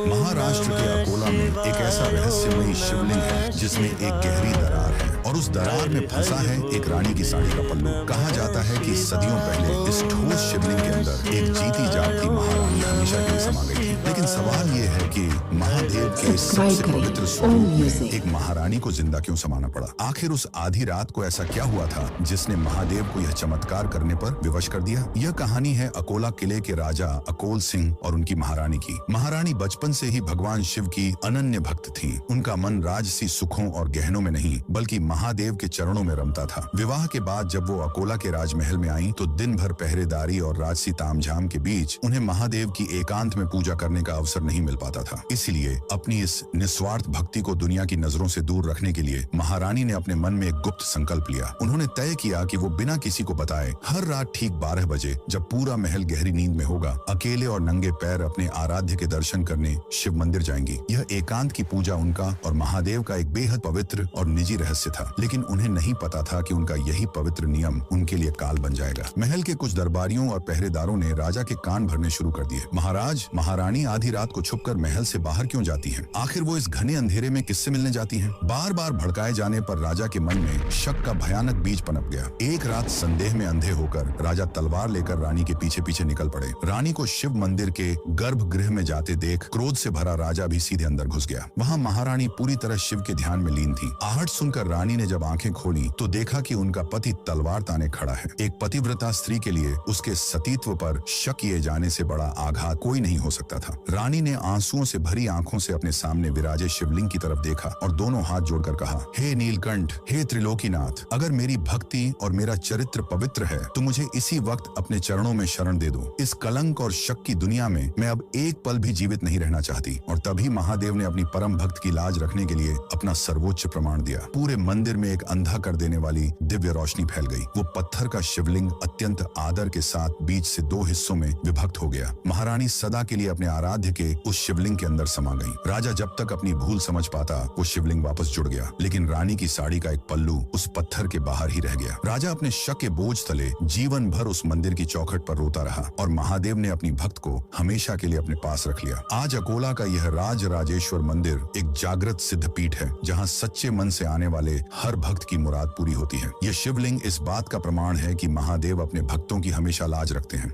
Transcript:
महाराष्ट्र के अकोला में एक ऐसा रहस्यमयी शिवलिंग है जिसमें एक गहरी दरार है और उस दरार में फंसा है एक रानी की साड़ी का पल्लू। कहा जाता है कि सदियों पहले इस ठोस शिवलिंग के अंदर एक जीती जागती महारानी हमेशा के लिए समा गई थी। लेकिन सवाल ये है कि महादेव के सबसे पवित्र स्वरूप में एक महारानी को जिंदा क्यों समाना पड़ा? आखिर उस आधी रात को ऐसा क्या हुआ था जिसने महादेव को यह चमत्कार करने पर विवश कर दिया? यह कहानी है अकोला किले के राजा अकोल सिंह और उनकी महारानी की। महारानी बचपन से ही भगवान शिव की अनन्य भक्त थी। उनका मन राजसी सुखों और गहनों में नहीं बल्कि महादेव के चरणों में रमता था। विवाह के बाद जब वो अकोला के राजमहल में आई तो दिन भर पहरेदारी और राजसी तामझाम के बीच उन्हें महादेव की एकांत में पूजा करने का अवसर नहीं मिल पाता था। इसलिए अपनी इस निस्वार्थ भक्ति को दुनिया की नजरों से दूर रखने के लिए महारानी ने अपने मन में एक गुप्त संकल्प लिया। उन्होंने तय किया कि वो बिना किसी को बताए हर रात ठीक 12 बजे जब पूरा महल गहरी नींद में होगा, अकेले और नंगे पैर अपने आराध्य के दर्शन करने शिव मंदिर जाएंगी। यह एकांत की पूजा उनका और महादेव का एक बेहद पवित्र और निजी रहस्य था, लेकिन उन्हें नहीं पता था कि उनका यही पवित्र नियम उनके लिए काल बन जाएगा। महल के कुछ दरबारियों और पहरेदारों ने राजा के कान भरने शुरू कर दिए। महाराज, महारानी आधी रात को छुपकर महल से बाहर क्यों जाती हैं? आखिर वो इस घने अंधेरे में किससे मिलने जाती हैं? बार बार भड़काए जाने पर राजा के मन में शक का भयानक बीज पनप गया। एक रात संदेह में अंधे होकर राजा तलवार लेकर रानी के पीछे पीछे निकल पड़े। रानी को शिव मंदिर के गर्भगृह में जाते देख क्रोध से भरा राजा भी सीधे अंदर घुस गया। वहाँ महारानी पूरी तरह शिव के ध्यान में लीन थी। आहट सुनकर रानी ने जब आंखें खोली तो देखा कि उनका पति तलवार ताने खड़ा है। एक पतिव्रता स्त्री के लिए उसके सतीत्व पर शक किए जाने से बड़ा आघात कोई नहीं हो सकता था। रानी ने आंसुओं से भरी आंखों से अपने सामने विराजे शिवलिंग की तरफ देखा और दोनों हाथ जोड़कर कहा, हे नीलकंठ, हे त्रिलोकीनाथ, अगर मेरी भक्ति और मेरा चरित्र पवित्र है तो मुझे इसी वक्त अपने चरणों में शरण दे दो। इस कलंक और शक की दुनिया में मैं अब एक पल भी जीवित नहीं रहना चाहती। और तभी महादेव ने अपनी परम भक्त की लाज रखने के लिए अपना सर्वोच्च प्रमाण दिया। पूरे मंदिर में एक अंधा कर देने वाली दिव्य रोशनी फैल गई। वो पत्थर का शिवलिंग अत्यंत आदर के साथ बीच से 2 हिस्सों में विभक्त हो गया। महारानी सदा के लिए अपने आराध्य के उस शिवलिंग के अंदर समा गई। राजा जब तक अपनी भूल समझ पाता वो शिवलिंग वापस जुड़ गया, लेकिन रानी की साड़ी का एक पल्लू उस पत्थर के बाहर ही रह गया। राजा अपने शक के बोझ तले जीवन भर उस मंदिर की चौखट पर रोता रहा और महादेव ने अपनी भक्त को हमेशा के लिए अपने पास रख लिया। आज अकोला का यह राज राजेश्वर मंदिर एक जागृत सिद्ध पीठ है जहाँ सच्चे मन से आने वाले हर भक्त की मुराद पूरी होती है। यह शिवलिंग इस बात का प्रमाण है कि महादेव अपने भक्तों की हमेशा लाज रखते हैं।